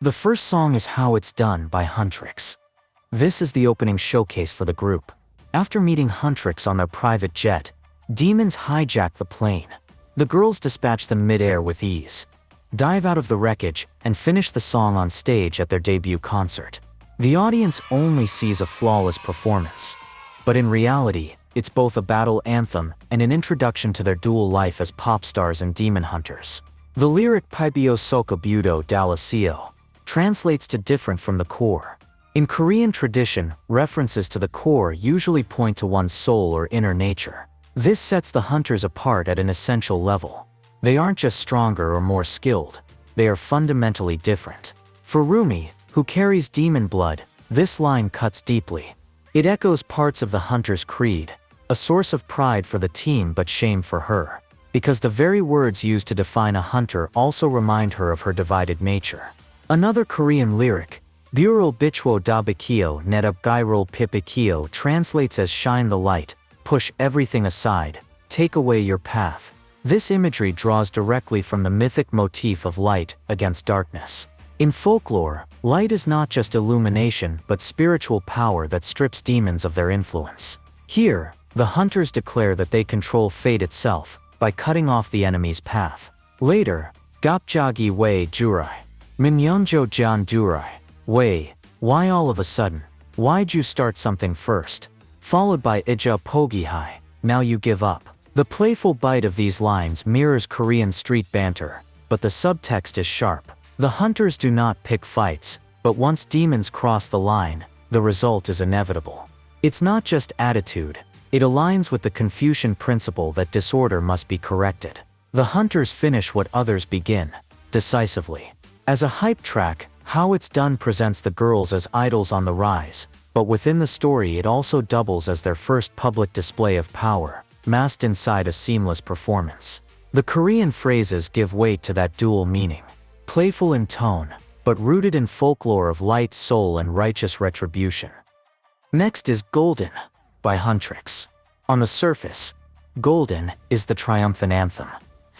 The first song is How It's Done by Huntrix. This is the opening showcase for the group. After meeting Huntrix on their private jet, demons hijack the plane. The girls dispatch them mid-air with ease, dive out of the wreckage, and finish the song on stage at their debut concert. The audience only sees a flawless performance, but in reality, it's both a battle anthem and an introduction to their dual life as pop stars and demon hunters. The lyric Pibyo Soka Bwado Dalasio translates to different from the core. In Korean tradition, references to the core usually point to one's soul or inner nature. This sets the hunters apart at an essential level. They aren't just stronger or more skilled, they are fundamentally different. For Rumi, who carries demon blood, this line cuts deeply. It echoes parts of the hunter's creed, a source of pride for the team but shame for her, because the very words used to define a hunter also remind her of her divided nature. Another Korean lyric, Bural Bichwo Da Bikio Netup Gairol Pipikio, translates as shine the light, push everything aside, take away your path. This imagery draws directly from the mythic motif of light against darkness. In folklore, light is not just illumination but spiritual power that strips demons of their influence. Here, the hunters declare that they control fate itself by cutting off the enemy's path. Later, Gapjagi Wei Jurai, Minyonjo Jan Durai, Wei, why all of a sudden? Why'd you start something first? Followed by Ija Pogihai, now you give up. The playful bite of these lines mirrors Korean street banter, but the subtext is sharp. The hunters do not pick fights, but once demons cross the line, the result is inevitable. It's not just attitude, it aligns with the Confucian principle that disorder must be corrected. The hunters finish what others begin, decisively. As a hype track, How It's Done presents the girls as idols on the rise, but within the story it also doubles as their first public display of power, masked inside a seamless performance. The Korean phrases give weight to that dual meaning. Playful in tone, but rooted in folklore of light soul and righteous retribution. Next is Golden by Huntrix. On the surface, Golden is the triumphant anthem.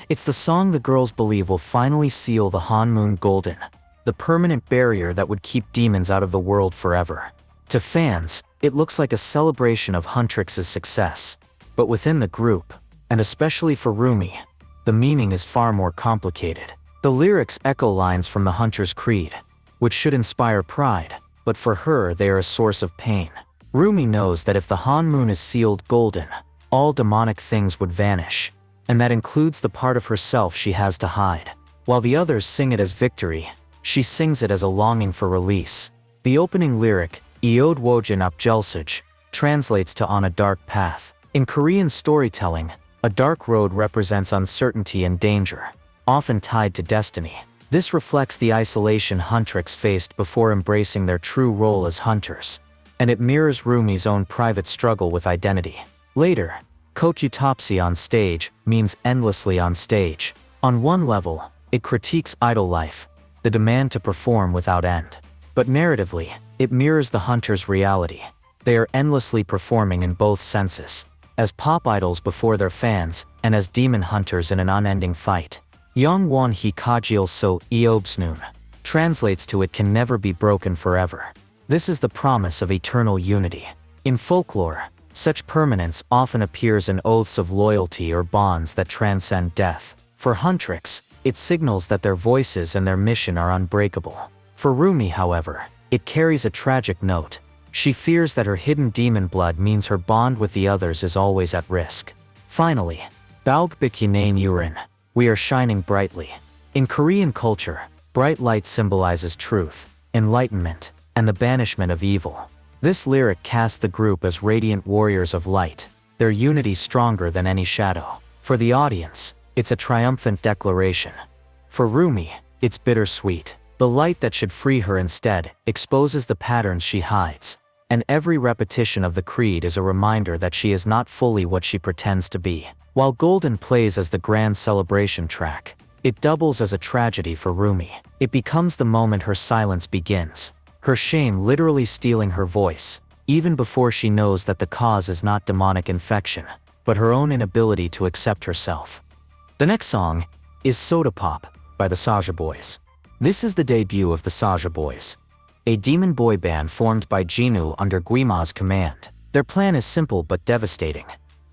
It's the song the girls believe will finally seal the Hanmoon Golden, the permanent barrier that would keep demons out of the world forever. To fans, it looks like a celebration of Huntrix's success. But within the group, and especially for Rumi, the meaning is far more complicated. The lyrics echo lines from the hunter's creed, which should inspire pride, but for her they are a source of pain. Rumi knows that if the Hanmoon is sealed golden, all demonic things would vanish, and that includes the part of herself she has to hide. While the others sing it as victory, she sings it as a longing for release. The opening lyric, Eod Wojin Apjelsaj, translates to on a dark path. In Korean storytelling, a dark road represents uncertainty and danger, often tied to destiny. This reflects the isolation Huntrix faced before embracing their true role as hunters, and it mirrors Rumi's own private struggle with identity. Later, Kokyutopsy on stage means endlessly on stage. On one level, it critiques idol life, the demand to perform without end. But narratively, it mirrors the hunter's reality. They are endlessly performing in both senses, as pop idols before their fans, and as demon hunters in an unending fight. Young Wonhae Kajil So Eobsnoon translates to it can never be broken forever. This is the promise of eternal unity. In folklore, such permanence often appears in oaths of loyalty or bonds that transcend death. For Huntrix, it signals that their voices and their mission are unbreakable. For Rumi, however, it carries a tragic note. She fears that her hidden demon blood means her bond with the others is always at risk. Finally, Balgbikinain Urin, we are shining brightly. In Korean culture, bright light symbolizes truth, enlightenment, and the banishment of evil. This lyric casts the group as radiant warriors of light, their unity stronger than any shadow. For the audience, it's a triumphant declaration. For Rumi, it's bittersweet. The light that should free her instead exposes the patterns she hides, and every repetition of the creed is a reminder that she is not fully what she pretends to be. While Golden plays as the grand celebration track, it doubles as a tragedy for Rumi. It becomes the moment her silence begins, her shame literally stealing her voice, even before she knows that the cause is not demonic infection, but her own inability to accept herself. The next song is Soda Pop by the Saja Boys. This is the debut of the Saja Boys, a demon boy band formed by Jinu under Guima's command. Their plan is simple but devastating.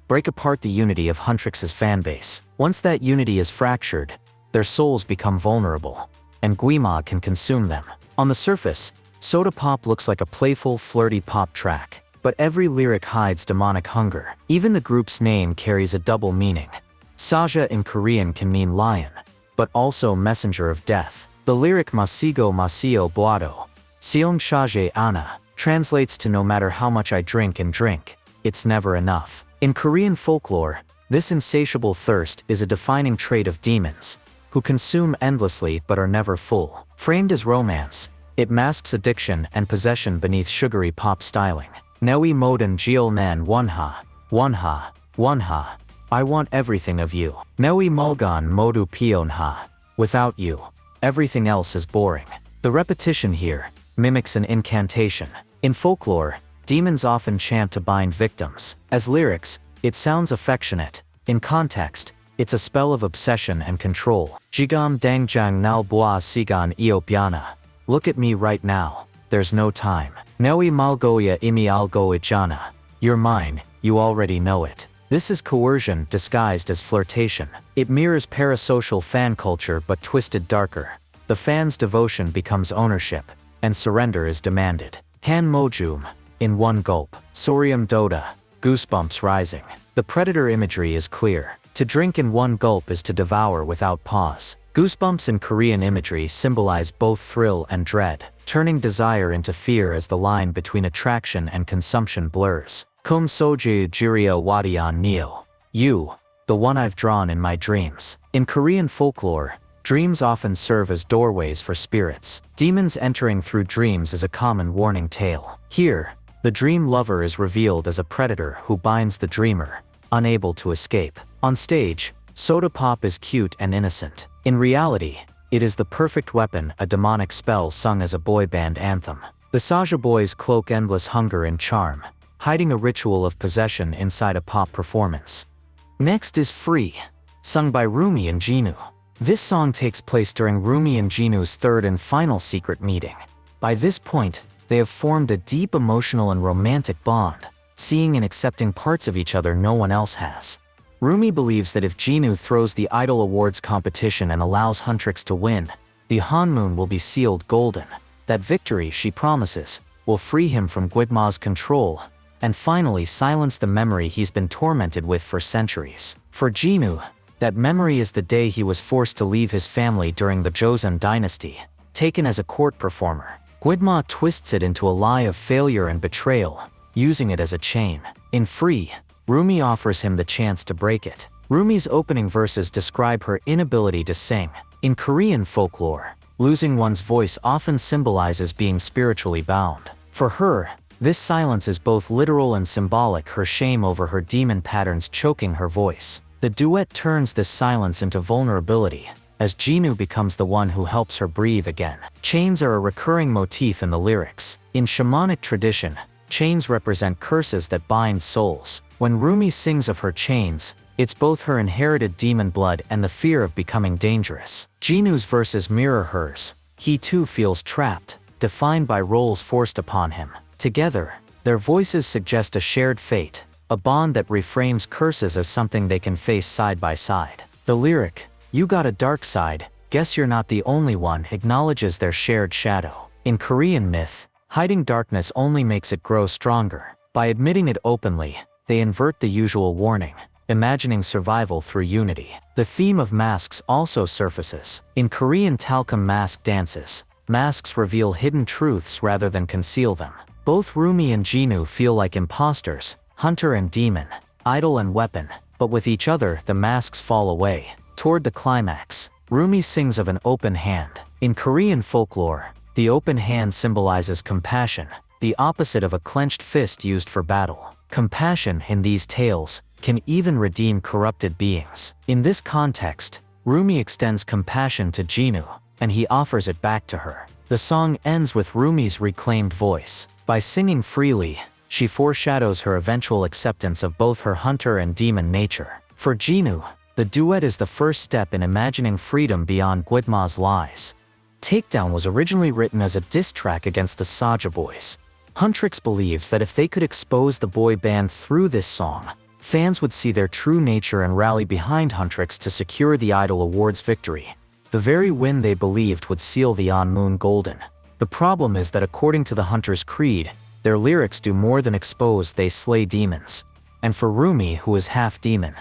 Break apart the unity of Huntrix's fanbase. Once that unity is fractured, their souls become vulnerable, and Guima can consume them. On the surface, Soda Pop looks like a playful, flirty pop track, but every lyric hides demonic hunger. Even the group's name carries a double meaning. Saja in Korean can mean lion, but also messenger of death. The lyric Masigo masyeo bwado, Seong shaje ana, translates to no matter how much I drink and drink, it's never enough. In Korean folklore, this insatiable thirst is a defining trait of demons, who consume endlessly but are never full. Framed as romance, it masks addiction and possession beneath sugary pop styling. Newi moden jeol nan Wonhae, Wonhae, Wonhae, I want everything of you. Newi mulgan modu pionha, without you, everything else is boring. The repetition here mimics an incantation. In folklore, demons often chant to bind victims. As lyrics, it sounds affectionate. In context, it's a spell of obsession and control. Jigam dangjang nal bua sigan iopiana. Look at me right now, there's no time. Newi malgoya imi algo ijana. You're mine, you already know it. This is coercion disguised as flirtation. It mirrors parasocial fan culture but twisted darker. The fan's devotion becomes ownership, and surrender is demanded. Han mojum, in one gulp. Sorium doda, goosebumps rising. The predator imagery is clear. To drink in one gulp is to devour without pause. Goosebumps in Korean imagery symbolize both thrill and dread, turning desire into fear as the line between attraction and consumption blurs. Kum soju jirio wadian neo. You, the one I've drawn in my dreams. In Korean folklore, dreams often serve as doorways for spirits. Demons entering through dreams is a common warning tale. Here, the dream lover is revealed as a predator who binds the dreamer, unable to escape. On stage, Soda Pop is cute and innocent. In reality, it is the perfect weapon, a demonic spell sung as a boy band anthem. The Saja Boys cloak endless hunger in charm, hiding a ritual of possession inside a pop performance. Next is Free, sung by Rumi and Jinu. This song takes place during Rumi and Jinu's third and final secret meeting. By this point, they have formed a deep emotional and romantic bond, seeing and accepting parts of each other no one else has. Rumi believes that if Jinu throws the Idol Awards competition and allows Huntrix to win, the honeymoon will be sealed golden. That victory, she promises, will free him from Guima's control, and finally silence the memory he's been tormented with for centuries. For Jinu, that memory is the day he was forced to leave his family during the Joseon dynasty, taken as a court performer. Guima twists it into a lie of failure and betrayal, using it as a chain. In Free, Rumi offers him the chance to break it. Rumi's opening verses describe her inability to sing. In Korean folklore, losing one's voice often symbolizes being spiritually bound. For her, this silence is both literal and symbolic, her shame over her demon patterns choking her voice. The duet turns this silence into vulnerability, as Jinu becomes the one who helps her breathe again. Chains are a recurring motif in the lyrics. In shamanic tradition, chains represent curses that bind souls. When Rumi sings of her chains, it's both her inherited demon blood and the fear of becoming dangerous. Jinu's verses mirror hers. He too feels trapped, defined by roles forced upon him. Together, their voices suggest a shared fate, a bond that reframes curses as something they can face side by side. The lyric, "You got a dark side, guess you're not the only one," acknowledges their shared shadow. In Korean myth, hiding darkness only makes it grow stronger. By admitting it openly, they invert the usual warning, imagining survival through unity. The theme of masks also surfaces. In Korean talcum mask dances, masks reveal hidden truths rather than conceal them. Both Rumi and Jinu feel like imposters, hunter and demon, idol and weapon, but with each other the masks fall away. Toward the climax, Rumi sings of an open hand. In Korean folklore, the open hand symbolizes compassion, the opposite of a clenched fist used for battle. Compassion, in these tales, can even redeem corrupted beings. In this context, Rumi extends compassion to Jinu, and he offers it back to her. The song ends with Rumi's reclaimed voice. By singing freely, she foreshadows her eventual acceptance of both her hunter and demon nature. For Jinu, the duet is the first step in imagining freedom beyond Guima's lies. Takedown was originally written as a diss track against the Saja Boys. Huntrix believed that if they could expose the boy band through this song, fans would see their true nature and rally behind Huntrix to secure the Idol Awards victory. The very win they believed would seal the On Moon Golden. The problem is that according to the Hunter's creed, their lyrics do more than expose, they slay demons. And for Rumi, who is half demon,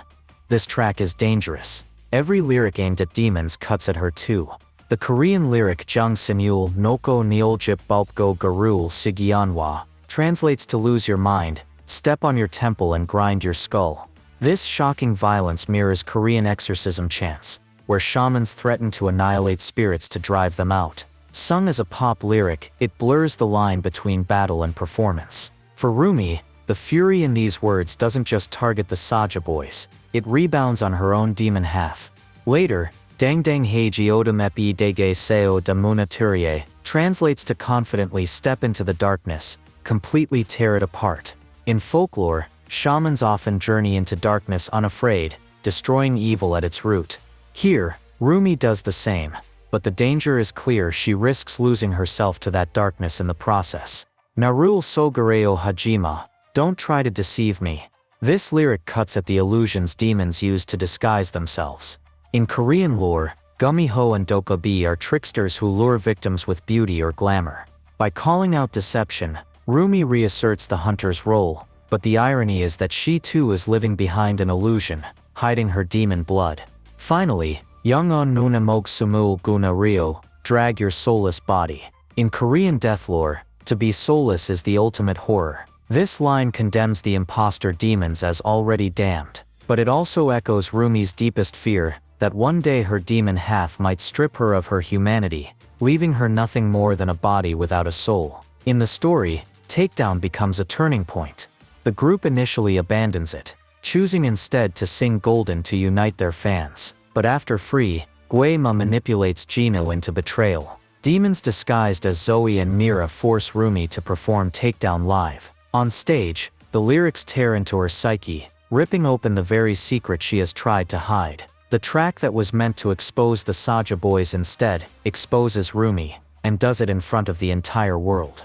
this track is dangerous. Every lyric aimed at demons cuts at her too. The Korean lyric Jung Sinul Noko Neoljip Bulpgo Garul Sigyanwa translates to lose your mind, step on your temple and grind your skull. This shocking violence mirrors Korean exorcism chants, where shamans threaten to annihilate spirits to drive them out. Sung as a pop lyric, it blurs the line between battle and performance. For Rumi, the fury in these words doesn't just target the Saja Boys, it rebounds on her own demon half. Later, Dang Dang Heiji Odamepi Dege Seo da Munaturie translates to confidently step into the darkness, completely tear it apart. In folklore, shamans often journey into darkness unafraid, destroying evil at its root. Here, Rumi does the same, but the danger is clear, she risks losing herself to that darkness in the process. Narul Sogareo Hajima, don't try to deceive me. This lyric cuts at the illusions demons use to disguise themselves. In Korean lore, Gumiho and Dokkabi are tricksters who lure victims with beauty or glamour. By calling out deception, Rumi reasserts the hunter's role, but the irony is that she too is living behind an illusion, hiding her demon blood. Finally, Youngon Nuna Mog Sumul Guna Ryo, drag your soulless body. In Korean death lore, to be soulless is the ultimate horror. This line condemns the imposter demons as already damned, but it also echoes Rumi's deepest fear, that one day her demon half might strip her of her humanity, leaving her nothing more than a body without a soul. In the story, Takedown becomes a turning point. The group initially abandons it, choosing instead to sing Golden to unite their fans. But after Free, Guema manipulates Jinu into betrayal. Demons disguised as Zoe and Mira force Rumi to perform Takedown live. On stage, the lyrics tear into her psyche, ripping open the very secret she has tried to hide. The track that was meant to expose the Saja Boys instead exposes Rumi, and does it in front of the entire world.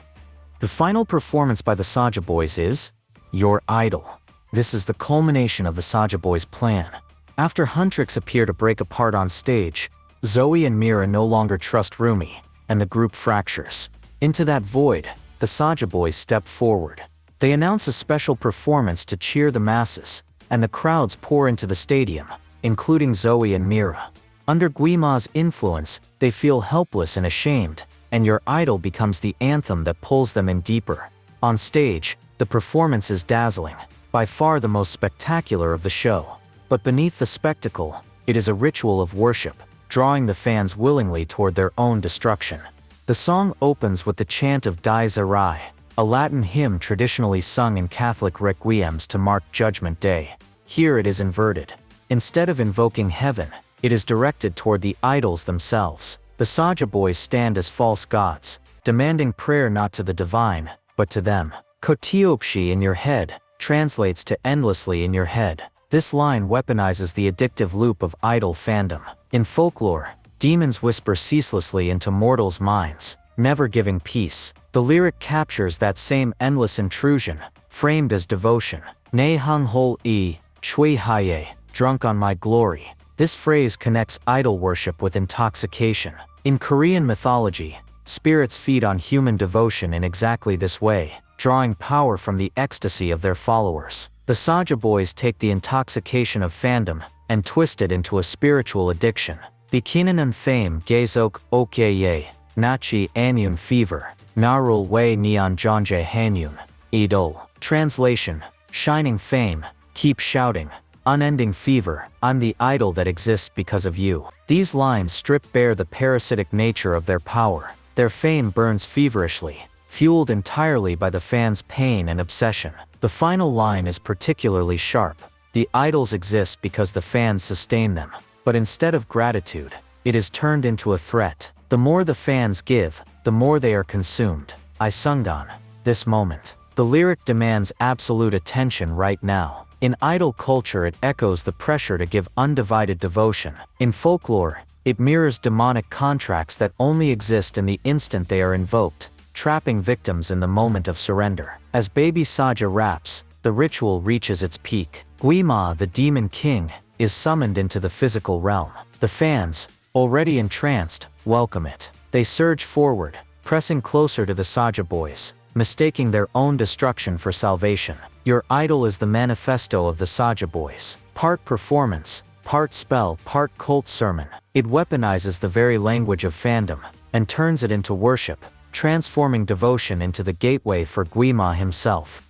The final performance by the Saja Boys is Your Idol. This is the culmination of the Saja Boys' plan. After Huntrix appear to break apart on stage, Zoe and Mira no longer trust Rumi, and the group fractures. Into that void, the Saja Boys step forward. They announce a special performance to cheer the masses, and the crowds pour into the stadium, including Zoe and Mira. Under Guima's influence, they feel helpless and ashamed, and Your Idol becomes the anthem that pulls them in deeper. On stage, the performance is dazzling, by far the most spectacular of the show. But beneath the spectacle, it is a ritual of worship, drawing the fans willingly toward their own destruction. The song opens with the chant of Die Zerai, a Latin hymn traditionally sung in Catholic requiems to mark Judgment Day. Here it is inverted. Instead of invoking heaven, it is directed toward the idols themselves. The Saja Boys stand as false gods, demanding prayer not to the divine, but to them. Kotiopshi in your head translates to endlessly in your head. This line weaponizes the addictive loop of idol fandom. In folklore, demons whisper ceaselessly into mortals' minds, never giving peace. The lyric captures that same endless intrusion, framed as devotion. Ne hung hol e, chui haye, drunk on my glory. This phrase connects idol worship with intoxication. In Korean mythology, spirits feed on human devotion in exactly this way, drawing power from the ecstasy of their followers. The Saja Boys take the intoxication of fandom and twist it into a spiritual addiction. Bikinanan fame gazok okye, nachi anyun fever, narul way neon jonje hanyun, idol. Translation: shining fame, keep shouting, unending fever, I'm the idol that exists because of you. These lines strip bare the parasitic nature of their power. Their fame burns feverishly, fueled entirely by the fans' pain and obsession. The final line is particularly sharp. The idols exist because the fans sustain them. But instead of gratitude, it is turned into a threat. The more the fans give, the more they are consumed. I sungdan. This moment. The lyric demands absolute attention right now. In idol culture, it echoes the pressure to give undivided devotion. In folklore, It mirrors demonic contracts that only exist in the instant they are invoked, trapping victims in the moment of surrender. As baby Saja raps, the ritual reaches its peak. Guima, the demon king, is summoned into the physical realm. The fans, already entranced, welcome it. They surge forward, pressing closer to the Saja Boys, mistaking their own destruction for salvation. Your idol is the manifesto of the Saja Boys. Part performance, part spell, part cult sermon. It weaponizes the very language of fandom, and turns it into worship, transforming devotion into the gateway for Guima himself.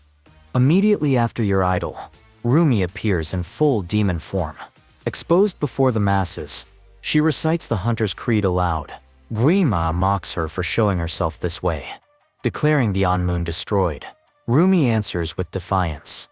Immediately after your idol, Rumi appears in full demon form. Exposed before the masses, she recites the Hunter's Creed aloud. Guima mocks her for showing herself this way, declaring the Onmoon destroyed. Rumi answers with defiance.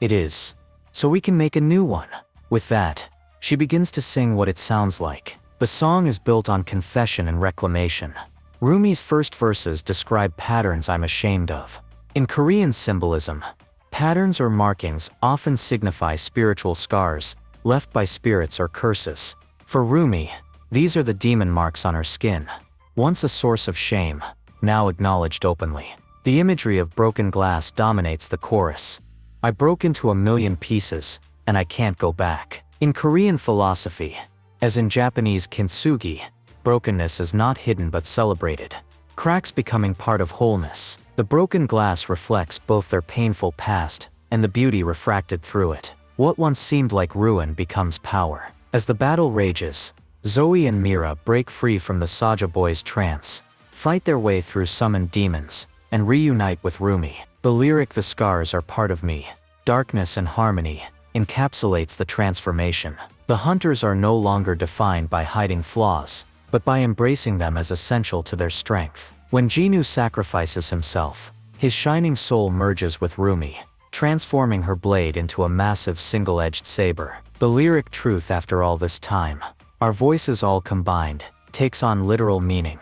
It is. So we can make a new one. With that, she begins to sing what it sounds like. The song is built on confession and reclamation. Rumi's first verses describe patterns I'm ashamed of. In Korean symbolism, patterns or markings often signify spiritual scars, left by spirits or curses. For Rumi, these are the demon marks on her skin, once a source of shame, now acknowledged openly. The imagery of broken glass dominates the chorus. I broke into a million pieces, and I can't go back. In Korean philosophy, as in Japanese kintsugi, brokenness is not hidden but celebrated. Cracks becoming part of wholeness. The broken glass reflects both their painful past and the beauty refracted through it. What once seemed like ruin becomes power. As the battle rages, Zoe and Mira break free from the Saja Boys' trance, fight their way through summoned demons, and reunite with Rumi. The lyric "The scars are part of me, darkness and harmony" encapsulates the transformation. The hunters are no longer defined by hiding flaws, but by embracing them as essential to their strength. When Jinu sacrifices himself, his shining soul merges with Rumi, transforming her blade into a massive single-edged saber. The lyric "Truth after all this time, our voices all combined" takes on literal meaning.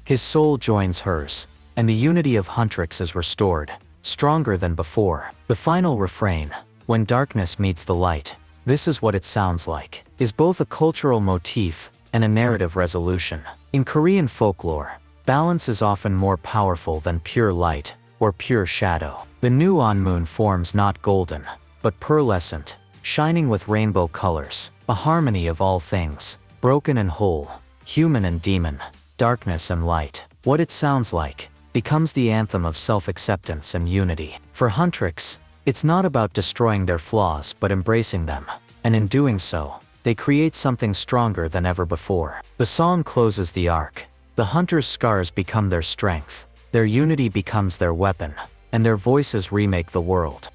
His soul joins hers, and the unity of Huntrix is restored, stronger than before. The final refrain, "When darkness meets the light, this is what it sounds like," is both a cultural motif and a narrative resolution. In Korean folklore, balance is often more powerful than pure light or pure shadow. The new Onmoon forms not golden, but pearlescent, shining with rainbow colors, a harmony of all things, broken and whole, human and demon, darkness and light. What it sounds like becomes the anthem of self-acceptance and unity. For Huntrix, it's not about destroying their flaws but embracing them, and in doing so, they create something stronger than ever before. The song closes the arc. The hunters' scars become their strength, their unity becomes their weapon, and their voices remake the world.